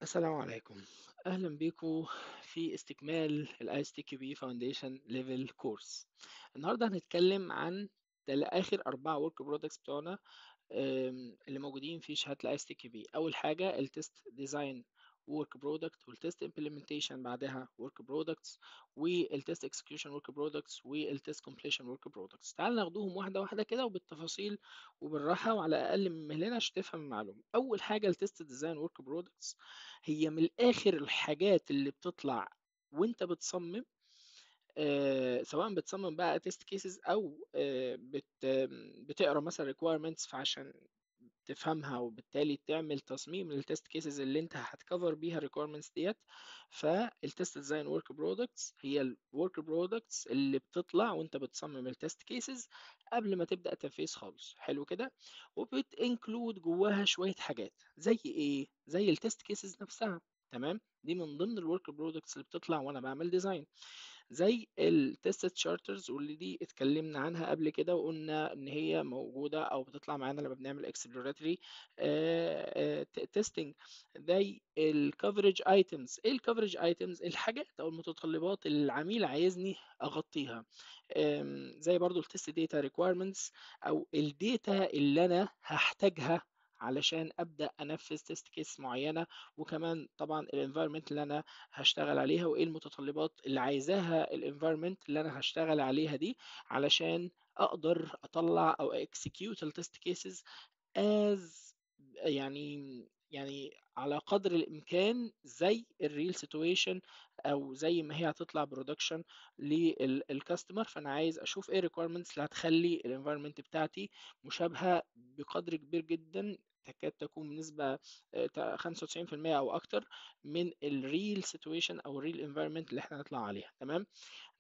السلام عليكم. أهلا بيكم في استكمال ال ISTQB Foundation Level Course. النهاردة هنتكلم عن آخر 4 work products بتوعنا اللي موجودين في شهادة ال ISTQB. أول حاجة ال Test Design Work Product وال Test Implementation بعدها Work Products وال Test Execution Work Products وال Test Completion Work Products. تعال ناخدوهم واحدة واحدة كده وبالتفاصيل وبالراحة وعلى أقل من مهلنا عشان تفهم المعلومة. أول حاجة ال Test Design Work Products هي من الآخر الحاجات اللي بتطلع وأنت بتصمم، سواء بتصمم بقى تيست كيسز او بتقرا مثلا requirements فعشان تفهمها وبالتالي تعمل تصميم للتست كيسز اللي انت هتكفر بيها requirements ديت. فالتست ديزاين ورك برودكتس هي الورك برودكتس اللي بتطلع وانت بتصمم التست كيسز قبل ما تبدا تنفيذ خالص. حلو كده. وبتنكلود جواها شويه حاجات زي ايه؟ زي التست كيسز نفسها. تمام، دي من ضمن الورك برودكتس اللي بتطلع وانا بعمل ديزاين. زي التست تشارترز واللي دي اتكلمنا عنها قبل كده وقلنا ان هي موجوده او بتطلع معانا لما بنعمل اكسبلوراتوري تيستنج. زي الكفرج ايتمز. ايه الكفرج ايتمز؟ الحاجات او المتطلبات اللي العميل عايزني اغطيها. زي برضو التست داتا ريكويرمنتس او الداتا اللي انا هحتاجها علشان ابدا انفذ تيست كيس معينه. وكمان طبعا الانفايرمنت اللي انا هشتغل عليها وايه المتطلبات اللي عايزاها الانفايرمنت اللي انا هشتغل عليها دي علشان اقدر اطلع او اكسكيوت التست كيسز as يعني على قدر الامكان زي الريل سيتويشن او زي ما هي هتطلع برودكشن للكاستمر. فانا عايز اشوف ايه الريكويرمنتس اللي هتخلي الانفايرمنت بتاعتي مشابهه بقدر كبير جدا، تكاد تكون بنسبه 95% او اكتر من الريل سيتويشن او الريل انفايرمنت اللي احنا هنطلع عليها. تمام،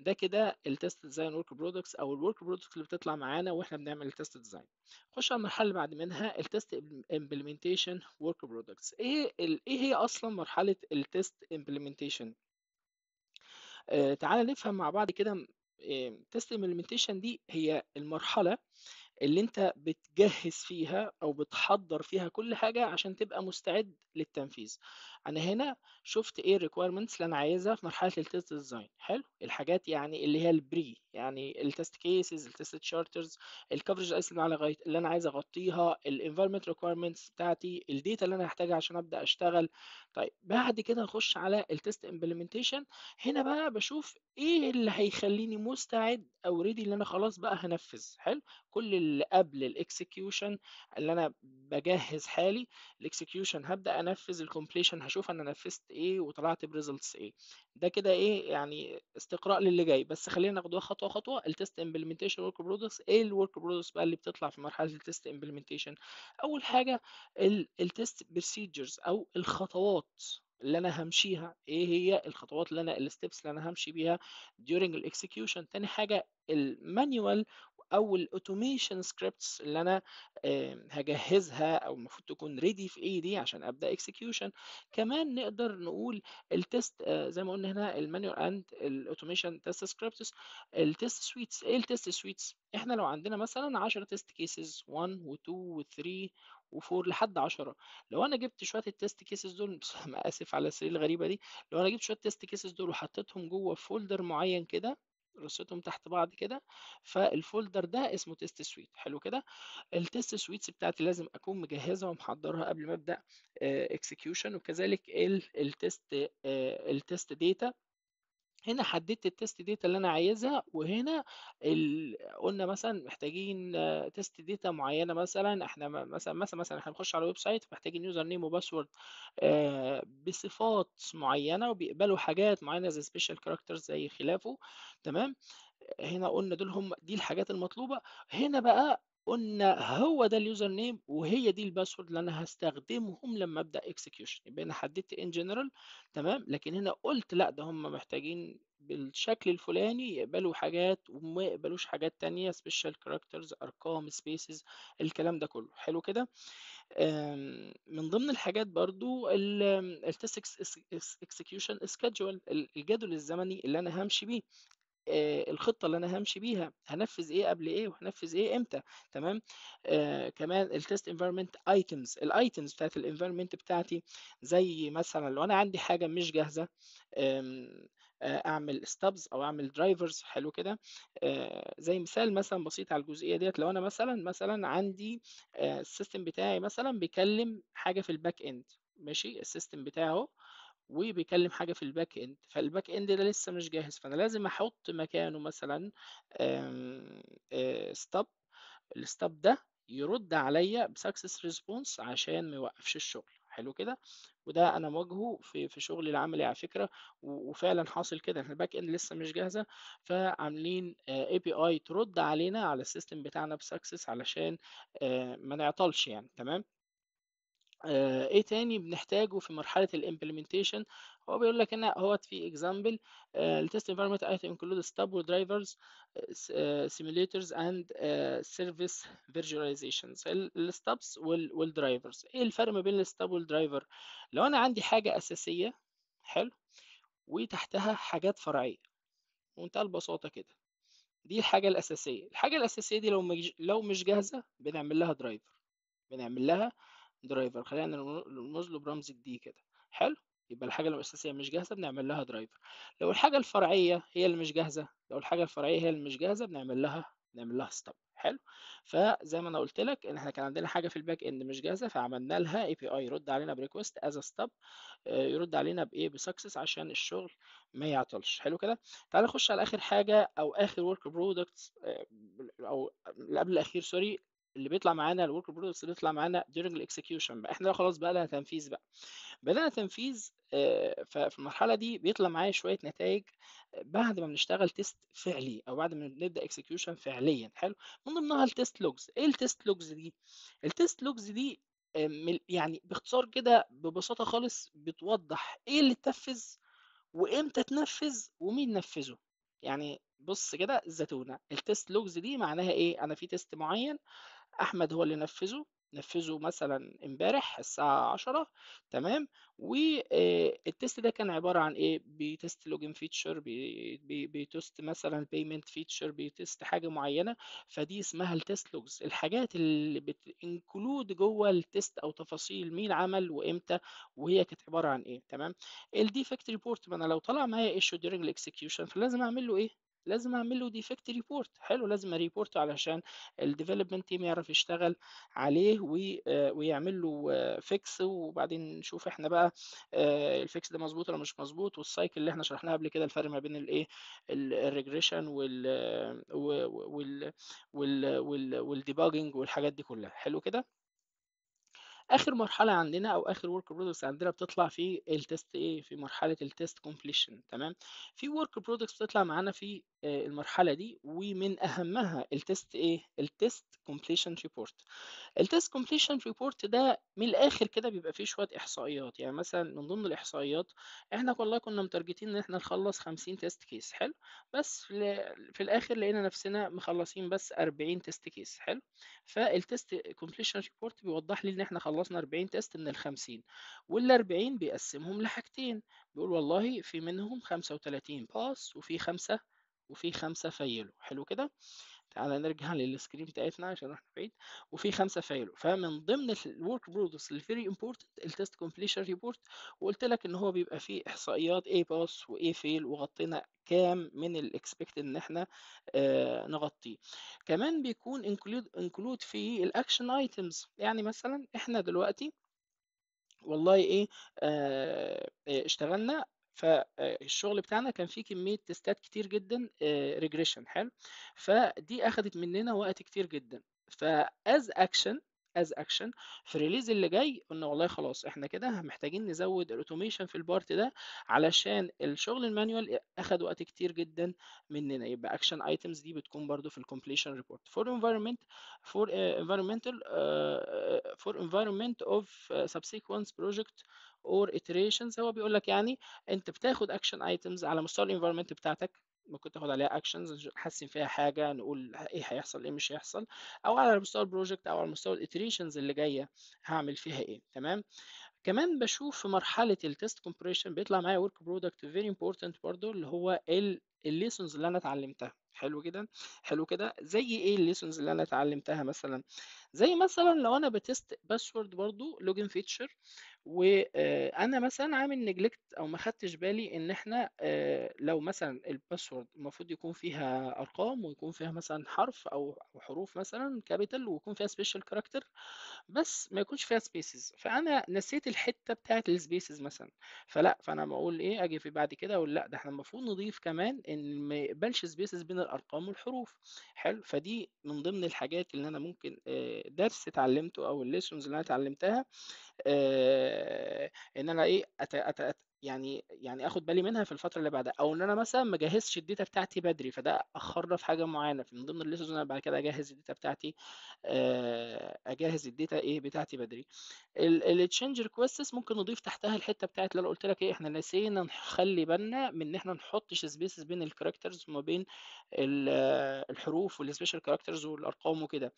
ده كده التست ديزاين ورك برودكتس او الورك برودكتس اللي بتطلع معانا واحنا بنعمل التست ديزاين. خش على المرحله اللي بعد منها التست امبلمنتيشن ورك برودكتس. ايه هي اصلا مرحله التست امبلمنتيشن؟ تعالى نفهم مع بعض كده. تست امبلمنتيشن دي هي المرحله اللي انت بتجهز فيها او بتحضر فيها كل حاجه عشان تبقى مستعد للتنفيذ. انا هنا شفت ايه الريكويرمنتس اللي انا عايزها في مرحله التست ديزاين. حلو، الحاجات يعني اللي هي البري، يعني التست كيسز، التست تشارترز، الكفرج ايس اللي على اللي انا عايز اغطيها، الانفايرمنت ريكويرمنتس بتاعتي، الداتا اللي انا هحتاجها عشان ابدا اشتغل. طيب بعد كده نخش على التست امبلمنتيشن. هنا بقى بشوف ايه اللي هيخليني مستعد او ريدي اللي انا خلاص بقى هنفذ. حلو، كل اللي قبل الاكسكيوشن اللي انا بجهز حالي. الاكسكيوشن هبدا انفذ، الكومبليشن هشوف انا نفذت ايه وطلعت بريزلتس ايه. ده كده ايه يعني استقراء للي جاي، بس خلينا ناخدوها خطوه خطوه. التست امبلمنتيشن ورك برودكتس. ايه الورك برودكتس بقى اللي بتطلع في مرحله التست امبلمنتيشن؟ اول حاجه التست بروسيجرز او الخطوات اللي انا همشيها. ايه هي الخطوات اللي انا الستبس اللي انا همشي بيها during الاكسكيوشن؟ تاني حاجه المانيوال او الاوتوميشن سكريبتس اللي انا هجهزها او المفروض تكون ريدي في ايدي عشان ابدا اكسكيوشن. كمان نقدر نقول التست زي ما قلنا هنا المانيوال اند الاوتوميشن تيست سكريبتس. التست سويتس. ايه التست سويتس؟ احنا لو عندنا مثلا 10 تيست كيسز 1 و2 و3 و4 لحد 10، لو انا جبت شويه التست كيسز دول اسف على السرير الغريبه دي، لو انا جبت شويه التست كيسز دول وحطيتهم جوه فولدر معين كده، رصيتهم تحت بعض كده، فالفولدر ده اسمه تيست سويت. حلو كده. التيست سويتس بتاعتي لازم اكون مجهزها ومحضرها قبل ما ابدا اكسكيوشن. وكذلك التست داتا. هنا حددت التست داتا اللي انا عايزها، وهنا قلنا مثلا محتاجين تست داتا معينه. مثلا احنا مثلا احنا بنخش على ويب سايت محتاجين يوزر نيم وباسورد بصفات معينه وبيقبلوا حاجات معينه زي سبيشال كاركترز زي خلافه. تمام، هنا قلنا دي الحاجات المطلوبة. هنا بقى قلنا هو ده اليوزر نيم وهي دي الباسورد اللي انا هستخدمهم لما ابدا اكسكيوشن. يبقى انا حددت ان جنرال. تمام، لكن هنا قلت لا، ده هم محتاجين بالشكل الفلاني يقبلوا حاجات وما يقبلوش حاجات تانية، سبيشال كاركترز، ارقام، سبيسز، الكلام ده كله. حلو كده. من ضمن الحاجات برضو التست اكسكيوشن سكادجول، الجدول الزمني اللي انا همشي بيه. الخطة اللي أنا هامشي بيها، هانفذ إيه قبل إيه وهانفذ إيه إمتى، تمام. كمان الtest environment items، الitems بتاعة الenvironment بتاعتي، زي مثلًا لو أنا عندي حاجة مش جاهزة، آمم، أعمل stubs أو أعمل drivers، حلو كده. زي مثال مثلًا بسيط على الجزئية ديّة، لو أنا مثلًا عندي الsystem بتاعي مثلًا بيكلم حاجة في الback end، ماشي، الsystem بتاعي أهو وبيكلم حاجة في الباك اند، فالباك اند ده لسه مش جاهز، فانا لازم احط مكانه مثلا ستاب، الستاب ده يرد عليا بسكسس ريسبونس عشان ما يوقفش الشغل، حلو كده. وده انا مواجهه في شغلي العملي على فكره، وفعلا حاصل كده، احنا الباك اند لسه مش جاهزه، فعاملين اي بي اي ترد علينا على السيستم بتاعنا بسكسس علشان ما نعطلش يعني، تمام. ايه تاني بنحتاجه في مرحلة الامبلمنتيشن؟ هو بيقول لك هنا هو في example التست environment item include stub drivers simulators and service visualizations. الستابس والدرايفرز، ايه الفرق ما بين الستاب والدرايفر؟ لو انا عندي حاجة اساسية، حلو، وتحتها حاجات فرعية، بمنتهى البساطة كده، دي الحاجة الأساسية. الحاجة الأساسية دي لو مش جاهزة بنعمل لها درايفر، بنعمل لها درايفر، خلينا نرمز له برمز الدي كده، حلو. يبقى الحاجة الأساسية مش جاهزة بنعمل لها درايفر. لو الحاجة الفرعية هي اللي مش جاهزة، لو الحاجة الفرعية هي اللي مش جاهزة بنعمل لها ستوب، حلو. فزي ما انا قلت لك ان احنا كان عندنا حاجه في الباك اند مش جاهزه، فعملنا لها اي بي اي يرد علينا بريكوست از ستوب، يرد علينا بايه، بسكسس، عشان الشغل ما يعطلش، حلو كده. تعال نخش على اخر حاجه او اخر ورك برودكتس، او اللي قبل الاخير سوري، اللي بيطلع معانا الورك برودكتس اللي بيطلع معانا during الاكسكيوشن بقى، احنا خلاص بقى لنا تنفيذ بقى، بدأنا تنفيذ. ففي المرحلة دي بيطلع معايا شوية نتائج بعد ما بنشتغل تيست فعلي او بعد ما بنبدأ اكسكيوشن فعليا، حلو. من ضمنها التيست لوجز. ايه التيست لوجز دي؟ التيست لوجز دي يعني باختصار كده ببساطة خالص بتوضح ايه اللي اتنفذ وامتى تنفذ ومين نفذه. يعني بص كده الزتونة، التيست لوجز دي معناها ايه؟ انا في تيست معين احمد هو اللي نفذه مثلا امبارح الساعة 10، تمام. والتست ده كان عبارة عن ايه؟ بيتست لوجن فيتشر، بيتست مثلا بيمنت فيتشر، بيتست حاجة معينة. فدي اسمها التست لوجز، الحاجات اللي بتنكلود جوه التست او تفاصيل مين عمل وامتى وهي كانت عبارة عن ايه، تمام. الديفكت ريبورت، ما انا لو طلع معايا ايشو during الاكسكيوشن فلازم اعمل له ايه؟ لازم اعمل له ديفكت ريبورت، حلو، لازم اريبورت علشان الديفلوبمنت تيم يعرف يشتغل عليه ويعمل له فيكس، وبعدين نشوف احنا بقى الفيكس ده مظبوط ولا مش مظبوط، والسايكل اللي احنا شرحناها قبل كده، الفرق ما بين الايه، الريجريشن والديباجنج والحاجات دي كلها، حلو كده. اخر مرحله عندنا او اخر ورك برودكتس عندنا بتطلع في التست ايه، في مرحله التست كومبليشن، تمام. في ورك برودكتس بتطلع معانا في المرحله دي، ومن اهمها التست ايه، التست كومبليشن ريبورت. التست كومبليشن ريبورت ده من الاخر كده بيبقى فيه شويه احصائيات. يعني مثلا من ضمن الاحصائيات، احنا والله كنا متارجتين ان احنا نخلص 50 تيست كيس، حلو، بس في الاخر لقينا نفسنا مخلصين بس 40 تيست كيس، حلو. فالتست كومبليشن ريبورت بيوضح لي ان احنا خلصنا 40 تيست من ال 50، وال 40 بيقسمهم لحاجتين، بيقول والله في منهم 35 باس وفي خمسة فيلوا، حلو كده. تعالى نرجع للسكرين بتاعتنا عشان احنا بعيد. وفي 5 فايلو، فمن ضمن الورك برودكتس اللي فيري امبورتنت التست كومبليشن ريبورت. وقلت لك ان هو بيبقى فيه احصائيات ايه باس وايه فيل، وغطينا كام من الاكسبكت ان احنا نغطيه. كمان بيكون انكلود في الاكشن ايتمز. يعني مثلا احنا دلوقتي والله ايه، اشتغلنا، فالشغل بتاعنا كان فيه كمية تستات كتير جدا ريجريشن، حلو. فدي اخدت مننا وقت كتير جدا، فاز اكشن از اكشن في الريليز اللي جاي قلنا والله خلاص احنا كده محتاجين نزود الاوتوميشن في البارت ده، علشان الشغل المانيوال اخد وقت كتير جدا مننا. يبقى اكشن ايتمز دي بتكون برضو في الكومبليشن ريبورت. For environment of subsequent project or iterations. هو بيقول لك يعني انت بتاخد اكشن ايتمز على مستوى الانفايرمنت بتاعتك، ممكن تاخد عليها اكشنز نحسن فيها حاجه، نقول ايه هيحصل ايه مش هيحصل، او على مستوى البروجكت او على مستوى الاتريشنز اللي جايه هعمل فيها ايه، تمام. كمان باشوف في مرحلة الtest compression بيطلع معايا work product very important برضه، اللي هو الlessons اللي أنا اتعلمتها. حلو كده، حلو كده. زي إيه الlessons اللي أنا اتعلمتها مثلًا؟ زي مثلًا لو أنا بtest password برضه login feature، وأنا مثلًا عامل neglect أو ما خدتش بالي إن إحنا لو مثلًا الpassword المفروض يكون فيها أرقام ويكون فيها مثلًا حرف أو حروف مثلًا capital ويكون فيها special character، بس ما يكونش فيها سبيسز، فانا نسيت الحته بتاعه السبيسز مثلا. فانا بقول ايه، اجي في بعد كده اقول لا، ده احنا المفروض نضيف كمان ان ما يقبلش سبيسز بين الارقام والحروف. حلو. فدي من ضمن الحاجات اللي انا ممكن درس اتعلمته او الليسونز اللي انا اتعلمتها، ان انا ايه يعني اخد بالي منها في الفتره اللي بعدها، او ان انا مثلا ما جهزتش الداتا بتاعتي بدري، فده اخرنا في حاجه معينه. من ضمن الليسونز انا بعد كده اجهز الداتا بتاعتي، اجهز الداتا ايه بتاعتي بدري. التشينج ريكويستس ممكن نضيف تحتها الحته بتاعت اللي انا قلت لك ايه، احنا نسينا نخلي بالنا من ان احنا نحطش سبيسز بين الكاركترز وما بين الحروف والسبيشال كاركترز والارقام وكده.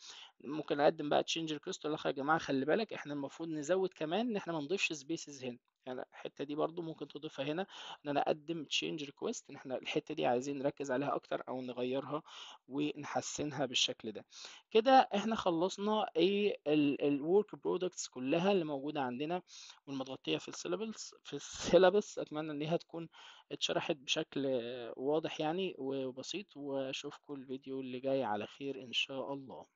ممكن اقدم بقى تشينج ريكويست اقول لك يا جماعه خلي بالك احنا المفروض نزود كمان ان احنا ما نضيفش سبيسز هنا. يعني الحته دي برضو ممكن تضيفها هنا، ان انا اقدم تشينج ريكويست ان احنا الحته دي عايزين نركز عليها اكتر او نغيرها ونحسنها بالشكل ده. كده احنا خلصنا ايه الورك برودكتس كلها اللي موجوده عندنا والمتغطيه في السيلابس. اتمنى ان هي تكون اتشرحت بشكل واضح يعني وبسيط، واشوفكم الفيديو اللي جاي على خير ان شاء الله.